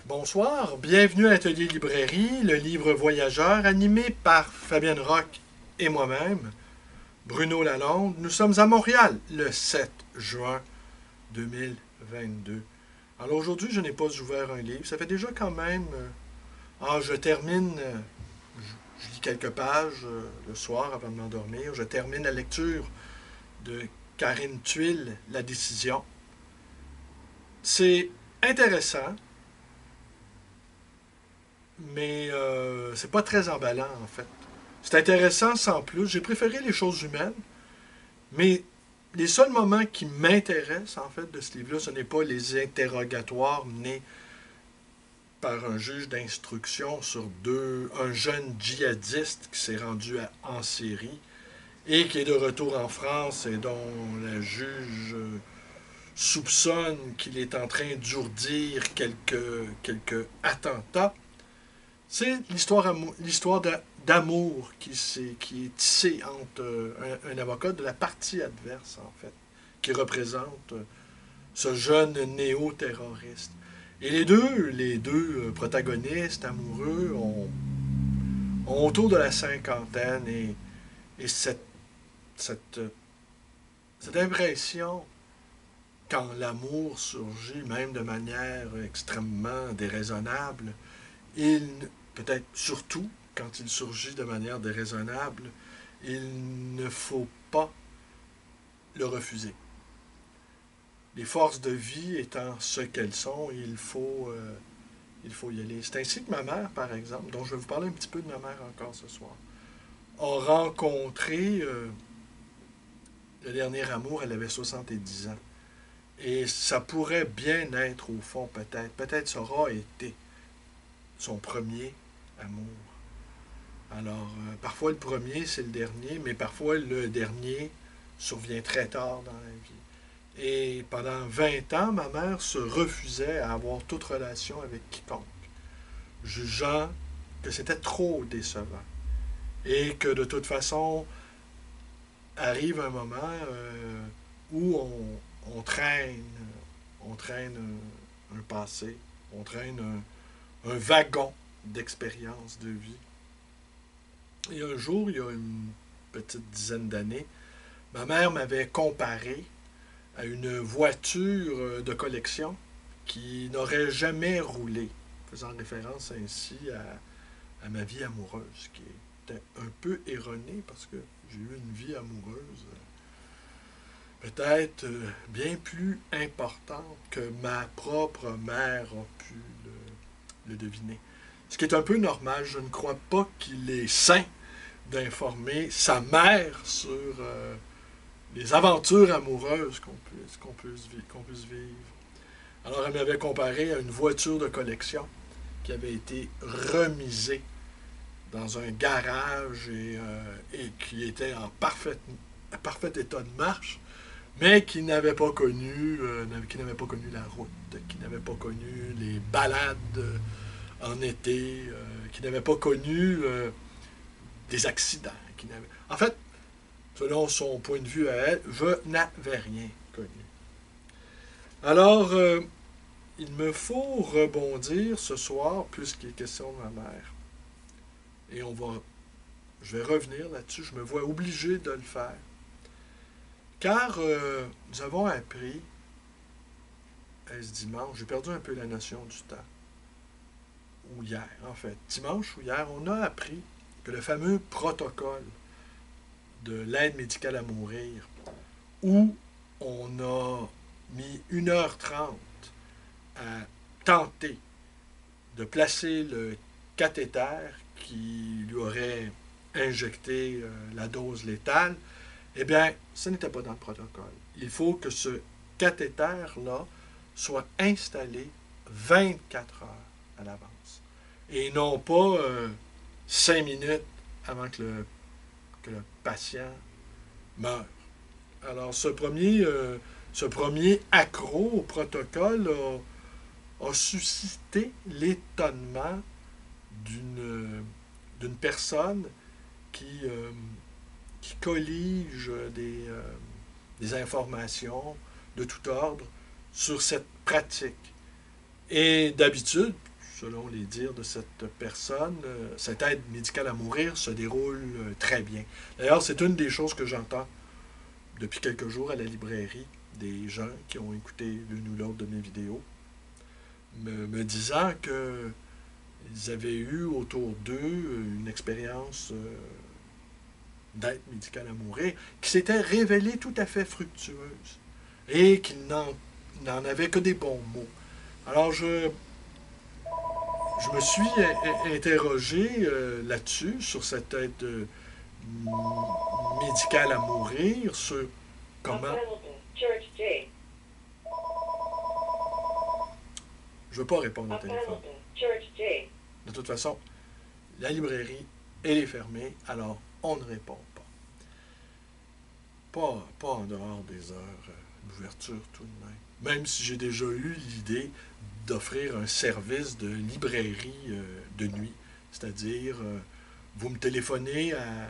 Bonsoir, bienvenue à l'Atelier Librairie, le livre voyageur animé par Fabienne Roch et moi-même, Bruno Lalonde. Nous sommes à Montréal le 7 juin 2022. Alors aujourd'hui, je n'ai pas ouvert un livre. Ça fait déjà quand même... je termine... je lis quelques pages le soir avant de m'endormir. Je termine la lecture de Karine Thuil, La décision. C'est intéressant, mais c'est pas très emballant en fait. C'est intéressant sans plus. J'ai préféré les choses humaines, mais les seuls moments qui m'intéressent en fait de ce livre-là, ce n'est pas les interrogatoires menés par un juge d'instruction sur un jeune djihadiste qui s'est rendu en Syrie et qui est de retour en France et dont la juge soupçonne qu'il est en train d'ourdir quelques attentats. C'est l'histoire d'amour qui est tissée entre un avocat de la partie adverse, en fait, qui représente ce jeune néo-terroriste. Et les deux protagonistes amoureux ont autour de la cinquantaine et cette, cette impression, quand l'amour surgit, même de manière extrêmement déraisonnable, peut-être surtout quand il surgit de manière déraisonnable, il ne faut pas le refuser. Les forces de vie étant ce qu'elles sont, il faut y aller. C'est ainsi que ma mère, par exemple, dont je vais vous parler un petit peu de ma mère encore ce soir, a rencontré le dernier amour, elle avait 70 ans. Et ça pourrait bien être, au fond, peut-être ça aura été son premier amour. Alors, parfois le premier, c'est le dernier, mais parfois le dernier survient très tard dans la vie. Et pendant 20 ans, ma mère se refusait à avoir toute relation avec quiconque, jugeant que c'était trop décevant. Et que de toute façon, arrive un moment où on traîne un passé, on traîne un wagon d'expérience de vie. Et un jour, il y a une petite dizaine d'années, ma mère m'avait comparé à une voiture de collection qui n'aurait jamais roulé, faisant référence ainsi à ma vie amoureuse, qui était un peu erronée parce que j'ai eu une vie amoureuse peut-être bien plus importante que ma propre mère a pu le deviner. Ce qui est un peu normal, je ne crois pas qu'il est sain d'informer sa mère sur les aventures amoureuses qu'on puisse vivre. Alors elle m'avait comparé à une voiture de collection qui avait été remisée dans un garage et qui était en parfait état de marche, mais qui n'avait pas connu la route, qui n'avait pas connu les balades en été, qui n'avait pas connu des accidents. En fait, selon son point de vue à elle, je n'avais rien connu. Alors, il me faut rebondir ce soir, puisqu'il est question de ma mère. Et je vais revenir là-dessus, je me vois obligé de le faire. Car nous avons appris, ce dimanche, j'ai perdu un peu la notion du temps, ou hier en fait, dimanche ou hier, on a appris que le fameux protocole de l'aide médicale à mourir, où on a mis 1h30 à tenter de placer le cathéter qui lui aurait injecté la dose létale, eh bien, ce n'était pas dans le protocole. Il faut que ce cathéter-là soit installé 24 heures à l'avance. Et non pas 5 minutes avant que le patient meure. Alors, ce premier accro au protocole a suscité l'étonnement d'une personne qui collige des informations de tout ordre sur cette pratique. Et d'habitude, selon les dires de cette personne, cette aide médicale à mourir se déroule très bien. D'ailleurs, c'est une des choses que j'entends depuis quelques jours à la librairie, des gens qui ont écouté l'une ou l'autre de mes vidéos, me disant qu'ils avaient eu autour d'eux une expérience d'aide médicale à mourir qui s'était révélée tout à fait fructueuse et qu'ils n'en avaient que des bons mots. Alors, je me suis interrogé là-dessus, sur cette aide médicale à mourir, sur comment... Je ne veux pas répondre au téléphone. De toute façon, la librairie, elle est fermée, alors on ne répond pas. Pas en dehors des heures d'ouverture tout de même. Même si j'ai déjà eu l'idée d'offrir un service de librairie de nuit. C'est-à-dire, vous me téléphonez à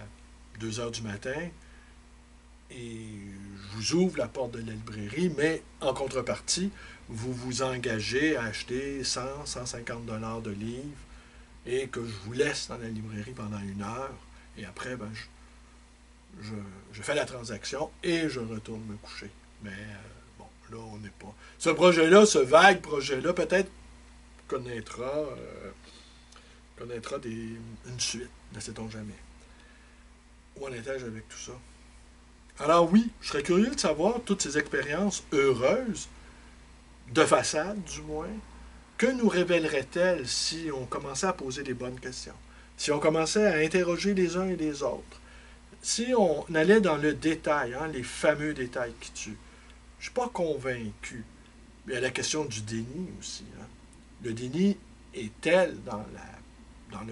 2 heures du matin et je vous ouvre la porte de la librairie, mais en contrepartie, vous vous engagez à acheter 100, 150 $ de livres et que je vous laisse dans la librairie pendant 1 heure et après, ben, je fais la transaction et je retourne me coucher. Mais bon, là, on n'est pas... Ce projet-là, ce vague projet-là, peut-être connaîtra une suite, ne sait-on jamais. Où en étais-je avec tout ça? Alors oui, je serais curieux de savoir toutes ces expériences heureuses, de façade du moins, que nous révéleraient-elles si on commençait à poser les bonnes questions, si on commençait à interroger les uns et les autres, si on allait dans le détail, hein, les fameux détails qui tuent. Je ne suis pas convaincu. Il y a la question du déni aussi. Hein. Le déni est tel dans la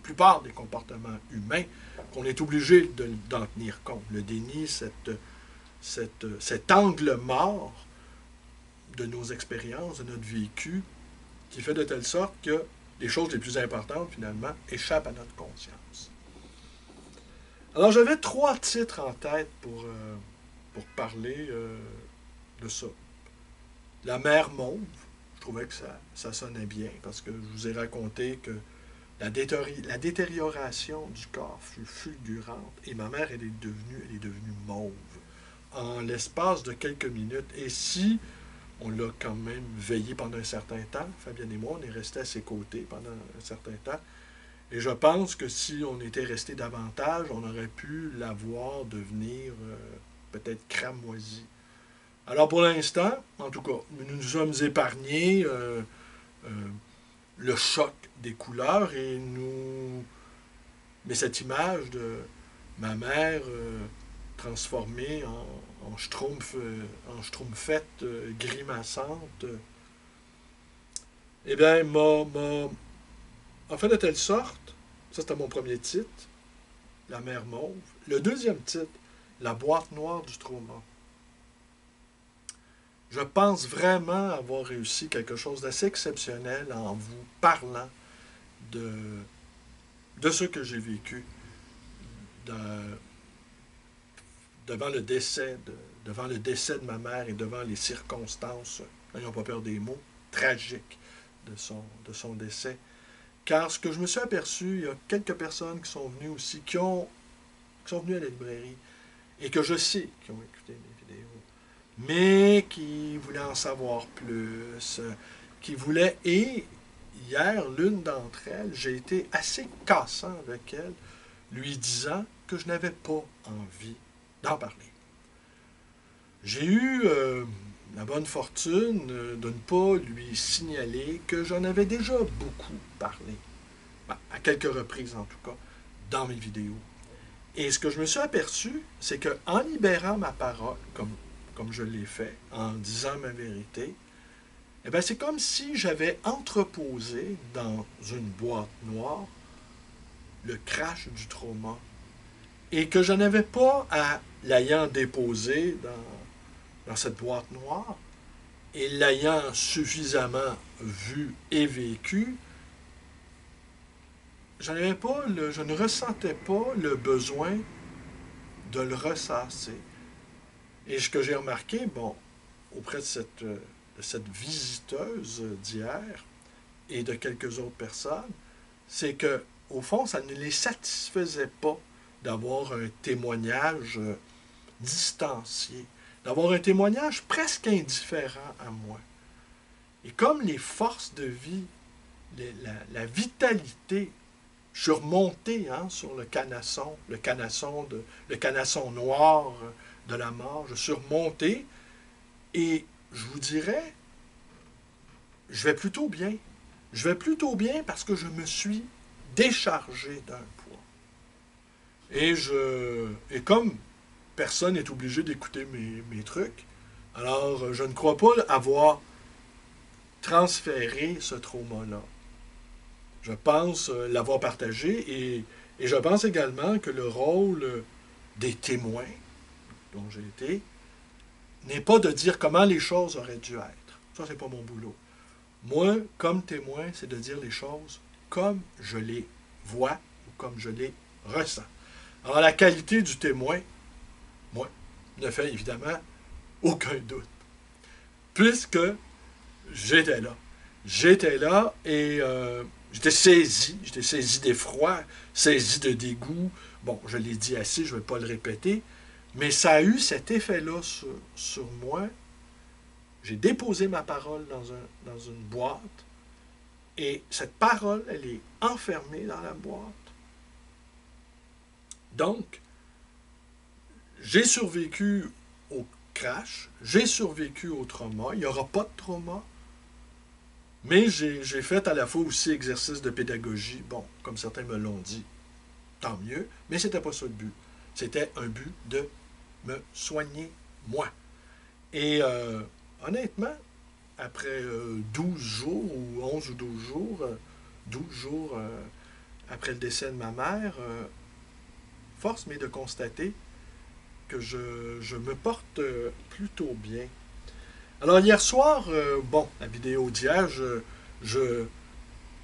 plupart des comportements humains qu'on est obligé d'en tenir compte. Le déni, cet angle mort de nos expériences, de notre vécu, qui fait de telle sorte que les choses les plus importantes, finalement, échappent à notre conscience. Alors, j'avais 3 titres en tête pour parler de ça. La mer mauve, je trouvais que ça sonnait bien, parce que je vous ai raconté que la détérioration du corps fut fulgurante, et ma mère, elle est devenue mauve en l'espace de quelques minutes. Et si on l'a quand même veillé pendant un certain temps, Fabienne et moi, on est restés à ses côtés pendant un certain temps, et je pense que si on était resté davantage, on aurait pu la voir devenir peut-être cramoisie. Alors pour l'instant, en tout cas, nous nous sommes épargnés le choc des couleurs mais cette image de ma mère transformée en schtroumpfette grimaçante, eh bien, en fait de telle sorte, ça c'était mon premier titre, La mer mauve. Le deuxième titre, La boîte noire du trauma. Je pense vraiment avoir réussi quelque chose d'assez exceptionnel en vous parlant de ce que j'ai vécu devant le décès de ma mère et devant les circonstances, n'ayons pas peur des mots, tragiques de son décès. Car ce que je me suis aperçu, il y a quelques personnes qui sont venues aussi, qui sont venues à la librairie, et que je sais qui ont écouté mes vidéos, mais qui voulaient en savoir plus, qui voulaient... Et hier, l'une d'entre elles, j'ai été assez cassant avec elle, lui disant que je n'avais pas envie d'en parler. J'ai eu la bonne fortune de ne pas lui signaler que j'en avais déjà beaucoup parlé, à quelques reprises en tout cas, dans mes vidéos. Et ce que je me suis aperçu, c'est qu'en libérant ma parole, comme je l'ai fait, en disant ma vérité, eh bien, c'est comme si j'avais entreposé dans une boîte noire le crash du trauma et que je n'avais pas à l'ayant déposé dans cette boîte noire et l'ayant suffisamment vu et vécu, je ne ressentais pas le besoin de le ressasser. Et ce que j'ai remarqué, bon, auprès de cette visiteuse d'hier, et de quelques autres personnes, c'est que, au fond, ça ne les satisfaisait pas d'avoir un témoignage distancié, d'avoir un témoignage presque indifférent à moi. Et comme les forces de vie, la vitalité, je suis remonté sur le canasson noir de la mort, je suis remonté et je vous dirais, je vais plutôt bien. Je vais plutôt bien parce que je me suis déchargé d'un poids. Et comme personne n'est obligé d'écouter mes trucs, alors je ne crois pas avoir transféré ce trauma-là. Je pense l'avoir partagé et je pense également que le rôle des témoins dont j'ai été n'est pas de dire comment les choses auraient dû être. Ça, c'est pas mon boulot. Moi, comme témoin, c'est de dire les choses comme je les vois ou comme je les ressens. Alors, la qualité du témoin, moi, ne fait évidemment aucun doute. Puisque j'étais là. J'étais là et j'étais saisi d'effroi, saisi de dégoût. Bon, je l'ai dit assez, je ne vais pas le répéter, mais ça a eu cet effet-là sur moi. J'ai déposé ma parole dans une boîte et cette parole, elle est enfermée dans la boîte. Donc, j'ai survécu au crash, j'ai survécu au trauma, il n'y aura pas de trauma, mais j'ai fait à la fois aussi exercice de pédagogie, bon, comme certains me l'ont dit, tant mieux, mais c'était pas ça le but. C'était un but de me soigner, moi. Et honnêtement, après 12 jours, ou 11 ou 12 jours, 12 jours après le décès de ma mère, force m'est de constater que je me porte plutôt bien. Alors hier soir, bon, la vidéo d'hier,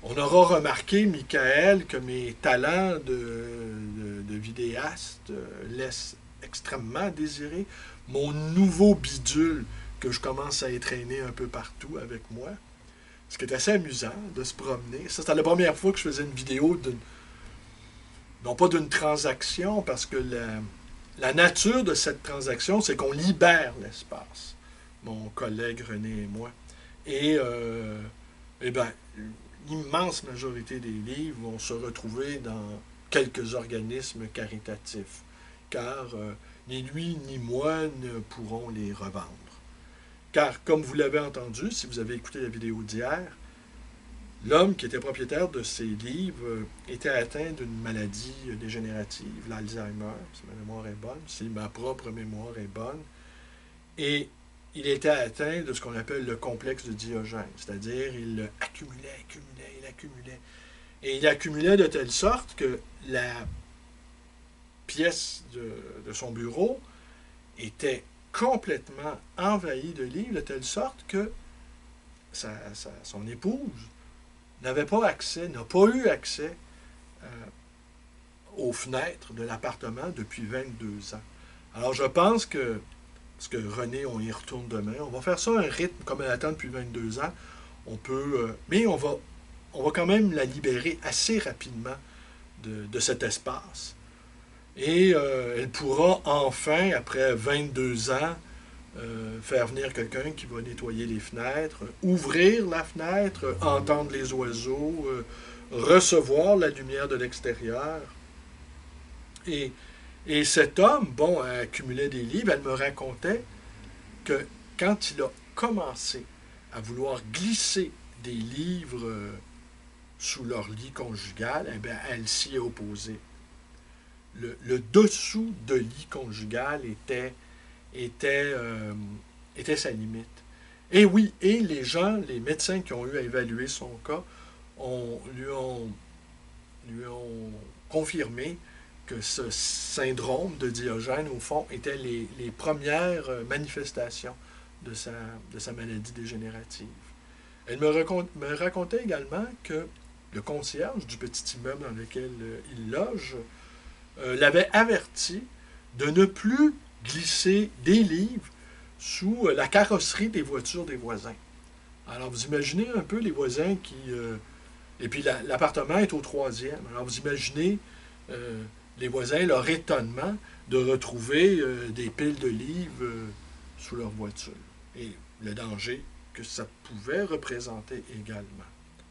on aura remarqué, Michael, que mes talents de vidéaste laissent extrêmement à désirer. Mon nouveau bidule que je commence à entraîner un peu partout avec moi. Ce qui est assez amusant de se promener. Ça, c'était la première fois que je faisais une vidéo non pas d'une transaction, parce que la nature de cette transaction, c'est qu'on libère l'espace. Mon collègue René et moi. Et bien, l'immense majorité des livres vont se retrouver dans quelques organismes caritatifs, car ni lui ni moi ne pourront les revendre. Car, comme vous l'avez entendu, si vous avez écouté la vidéo d'hier, l'homme qui était propriétaire de ces livres était atteint d'une maladie dégénérative, l'Alzheimer, si ma mémoire est bonne, si ma propre mémoire est bonne. Et il était atteint de ce qu'on appelle le complexe de Diogène, c'est-à-dire il accumulait. Et il accumulait de telle sorte que la pièce de son bureau était complètement envahie de livres, de telle sorte que son épouse n'a pas eu accès aux fenêtres de l'appartement depuis 22 ans. Alors je pense que, parce que René, on y retourne demain, on va faire ça un rythme comme elle attend depuis 22 ans. On peut, mais on va quand même la libérer assez rapidement de cet espace. Et elle pourra enfin, après 22 ans, faire venir quelqu'un qui va nettoyer les fenêtres, ouvrir la fenêtre, entendre les oiseaux, recevoir la lumière de l'extérieur. Et cet homme, bon, accumulait des livres. Elle me racontait que quand il a commencé à vouloir glisser des livres sous leur lit conjugal, eh bien, elle s'y est opposée. Le dessous de lit conjugal était sa limite. Et oui, et les gens, les médecins qui ont eu à évaluer son cas, lui ont confirmé que ce syndrome de Diogène, au fond, était les premières manifestations de sa maladie dégénérative. Elle me racontait également que le concierge du petit immeuble dans lequel il loge l'avait averti de ne plus glisser des livres sous la carrosserie des voitures des voisins. Alors, vous imaginez un peu les voisins qui... et puis, l'appartement est au troisième. Alors, vous imaginez les voisins, leur étonnement de retrouver des piles de livres sous leur voiture. Et le danger que ça pouvait représenter également.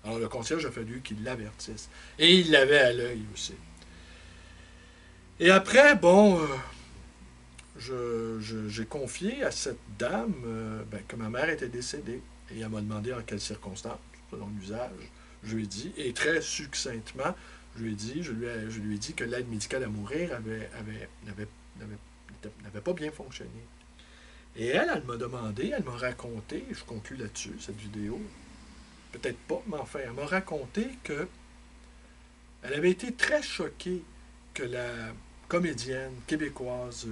Alors, le concierge a fallu qu'il l'avertisse. Et il l'avait à l'œil aussi. Et après, bon, j'ai confié à cette dame que ma mère était décédée. Et elle m'a demandé en quelles circonstances, selon l'usage. Je lui ai dit, et très succinctement, je lui ai dit que l'aide médicale à mourir n'avait pas bien fonctionné. Et elle m'a demandé, elle m'a raconté, je conclus là-dessus, cette vidéo, peut-être pas, mais enfin, elle m'a raconté que elle avait été très choquée que la comédienne québécoise,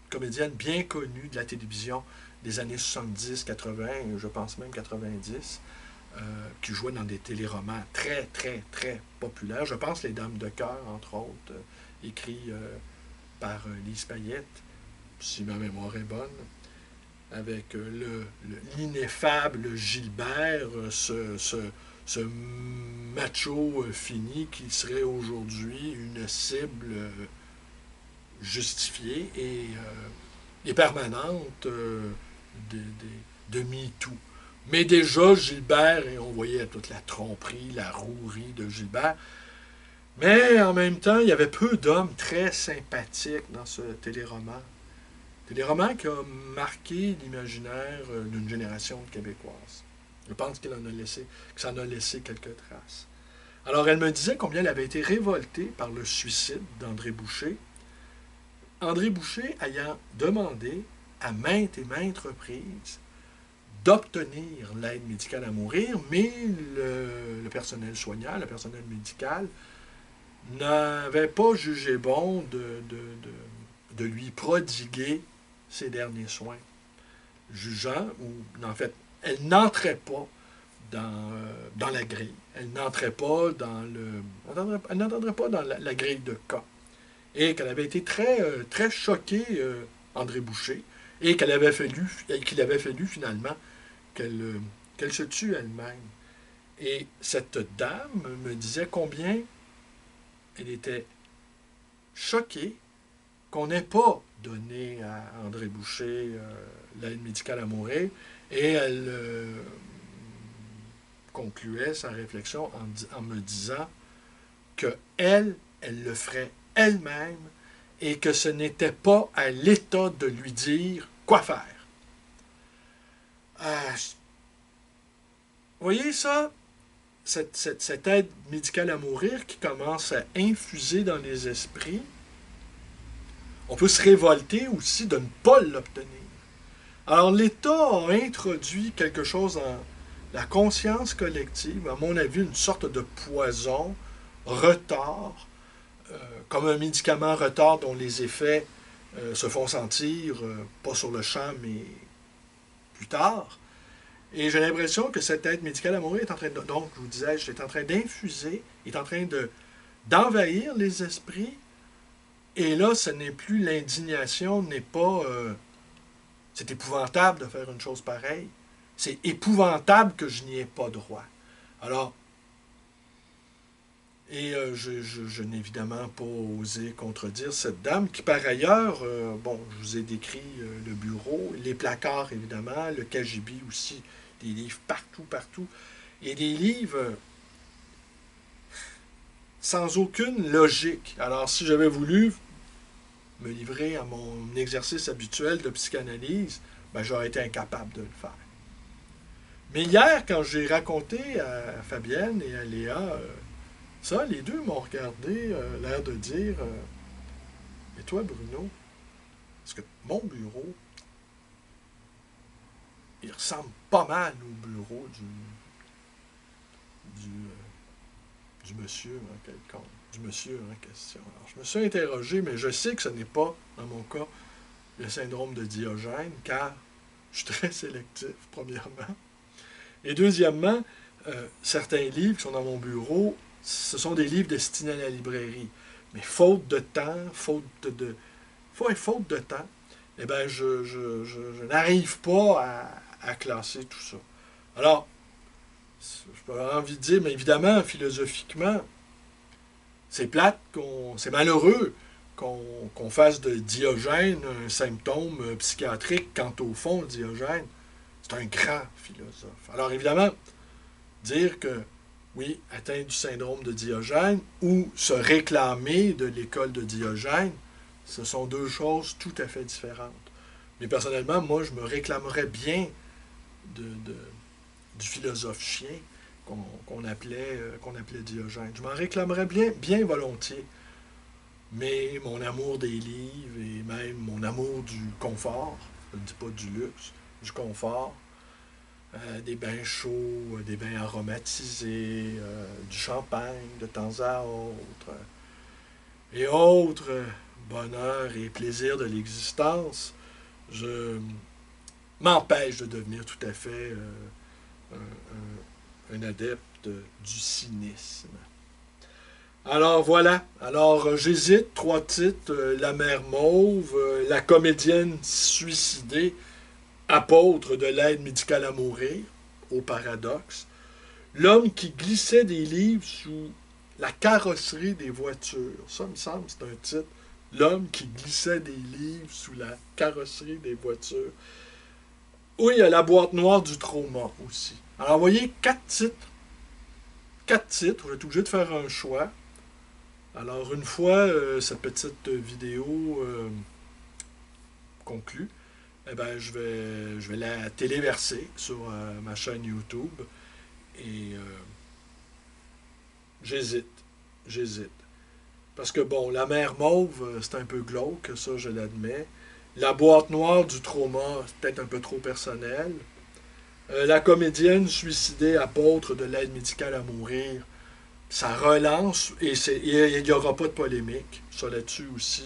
comédienne bien connue de la télévision des années 70, 80, je pense même 90, qui jouait dans des téléromans très, très, très populaires. Je pense Les Dames de cœur, entre autres, écrit par Lise Payette, si ma mémoire est bonne, avec l'ineffable Gilbert, ce macho fini qui serait aujourd'hui une cible justifiée et permanente de MeToo. Mais déjà, Gilbert, et on voyait toute la tromperie, la rouerie de Gilbert, mais en même temps, il y avait peu d'hommes très sympathiques dans ce téléroman. Téléroman qui a marqué l'imaginaire d'une génération de Québécoises. Je pense que ça en a laissé quelques traces. Alors, elle me disait combien elle avait été révoltée par le suicide d'André Boucher. André Boucher ayant demandé à maintes et maintes reprises d'obtenir l'aide médicale à mourir, mais le personnel soignant, le personnel médical, n'avait pas jugé bon de lui prodiguer ses derniers soins, jugeant, ou en fait, elle n'entrait pas dans la grille. Elle n'entrait pas dans elle n'entendrait pas dans la grille de cas. Et qu'elle avait été très, très choquée, André Boucher, et qu'il avait fallu finalement qu'elle se tue elle-même. Et cette dame me disait combien elle était choquée qu'on n'ait pas donné à André Boucher l'aide médicale à mourir, et elle concluait sa réflexion en me disant que elle le ferait elle-même et que ce n'était pas à l'État de lui dire quoi faire. Vous voyez ça? Cette aide médicale à mourir qui commence à infuser dans les esprits, on peut se révolter aussi de ne pas l'obtenir. Alors l'État a introduit quelque chose dans la conscience collective, à mon avis, une sorte de poison, retard, comme un médicament retard dont les effets se font sentir, pas sur le champ, mais plus tard. Et j'ai l'impression que cette aide médicale à mourir est en train de... Donc, je vous disais, est en train d'infuser, est en train d'envahir les esprits. Et là, ce n'est plus l'indignation, n'est pas... c'est épouvantable de faire une chose pareille. C'est épouvantable que je n'y ai pas droit. Alors, et je n'ai évidemment pas osé contredire cette dame qui, par ailleurs, bon, je vous ai décrit le bureau, les placards, évidemment, le cagibi aussi, des livres partout, partout, et des livres sans aucune logique. Alors, si j'avais voulu me livrer à mon exercice habituel de psychanalyse, ben, j'aurais été incapable de le faire. Mais hier, quand j'ai raconté à Fabienne et à Léa ça, les deux m'ont regardé, l'air de dire et toi, Bruno, parce que mon bureau, il ressemble pas mal au bureau du monsieur en quelconque, du monsieur en question. Alors, je me suis interrogé, mais je sais que ce n'est pas, dans mon cas, le syndrome de Diogène, car je suis très sélectif, premièrement. Et deuxièmement, certains livres qui sont dans mon bureau, ce sont des livres destinés à la librairie. Mais faute de temps, faute de temps, eh bien, je n'arrive pas à classer tout ça. Alors, je peux avoir envie de dire, mais évidemment, philosophiquement, c'est plate, c'est malheureux qu'on fasse de Diogène un symptôme psychiatrique, quand au fond, Diogène, c'est un grand philosophe. Alors évidemment, dire que, oui, atteint du syndrome de Diogène ou se réclamer de l'école de Diogène, ce sont deux choses tout à fait différentes. Mais personnellement, moi, je me réclamerais bien de, de, du philosophe chien qu'on appelait Diogène. Je m'en réclamerais bien volontiers. Mais mon amour des livres et même mon amour du confort, je ne dis pas du luxe, du confort, des bains chauds, des bains aromatisés, du champagne de temps à autre, et autres bonheurs et plaisirs de l'existence, je m'empêche de devenir tout à fait un adepte du cynisme. Alors voilà. Alors j'hésite. Trois titres. La mère mauve, la comédienne suicidée, apôtre de l'aide médicale à mourir, au paradoxe. L'homme qui glissait des livres sous la carrosserie des voitures. Ça, me semble, c'est un titre. L'homme qui glissait des livres sous la carrosserie des voitures. Oui, il y a la boîte noire du trauma aussi. Alors, vous voyez, quatre titres. Quatre titres. Vous êtes obligé de faire un choix. Alors, une fois cette petite vidéo conclue, eh ben, je vais la téléverser sur ma chaîne YouTube. Et j'hésite. J'hésite. Parce que, bon, la mer mauve, c'est un peu glauque, ça, je l'admets. La boîte noire du trauma, c'est peut-être un peu trop personnel. La comédienne suicidée, apôtre de l'aide médicale à mourir, ça relance et il n'y aura pas de polémique. Ça là-dessus aussi.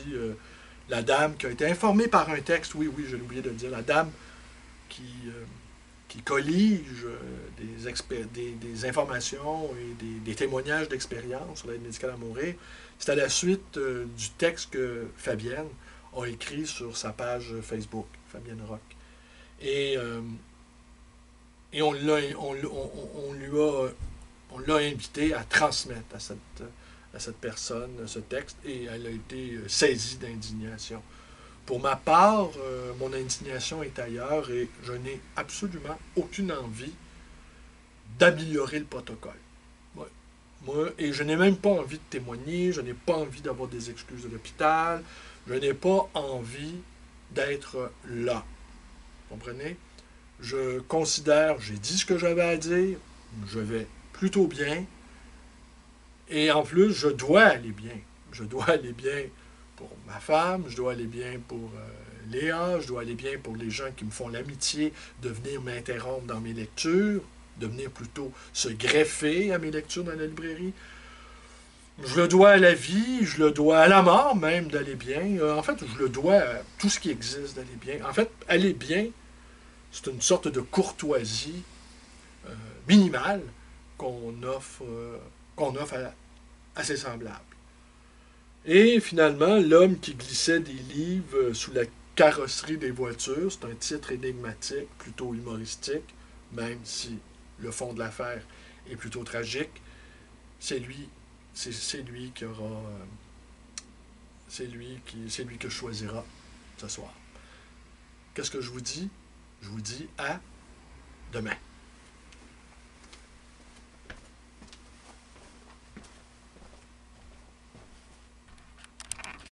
La dame qui a été informée par un texte, oui, oui, j'ai oublié de le dire, la dame qui, euh, qui collige des informations et des témoignages d'expérience sur l'aide médicale à mourir, c'est à la suite du texte que Fabienne a écrit sur sa page Facebook, Fabienne Rock. Et, euh, et on l'a invité à transmettre à cette personne ce texte et elle a été saisie d'indignation. Pour ma part, mon indignation est ailleurs et je n'ai absolument aucune envie d'améliorer le protocole. Ouais. Moi, et je n'ai même pas envie de témoigner, je n'ai pas envie d'avoir des excuses de l'hôpital, je n'ai pas envie d'être là. Vous comprenez? Je considère, j'ai dit ce que j'avais à dire, je vais plutôt bien, et en plus, je dois aller bien. Je dois aller bien pour ma femme, je dois aller bien pour Léa, je dois aller bien pour les gens qui me font l'amitié de venir m'interrompre dans mes lectures, de venir plutôt se greffer à mes lectures dans la librairie. Je le dois à la vie, je le dois à la mort même d'aller bien. En fait, je le dois à tout ce qui existe d'aller bien. En fait, aller bien, c'est une sorte de courtoisie minimale qu'on offre à ses semblables. Et finalement, l'homme qui glissait des livres sous la carrosserie des voitures, c'est un titre énigmatique, plutôt humoristique, même si le fond de l'affaire est plutôt tragique. C'est lui, c'est lui qui aura, c'est lui que choisira ce soir. Qu'est-ce que je vous dis? Je vous dis à demain.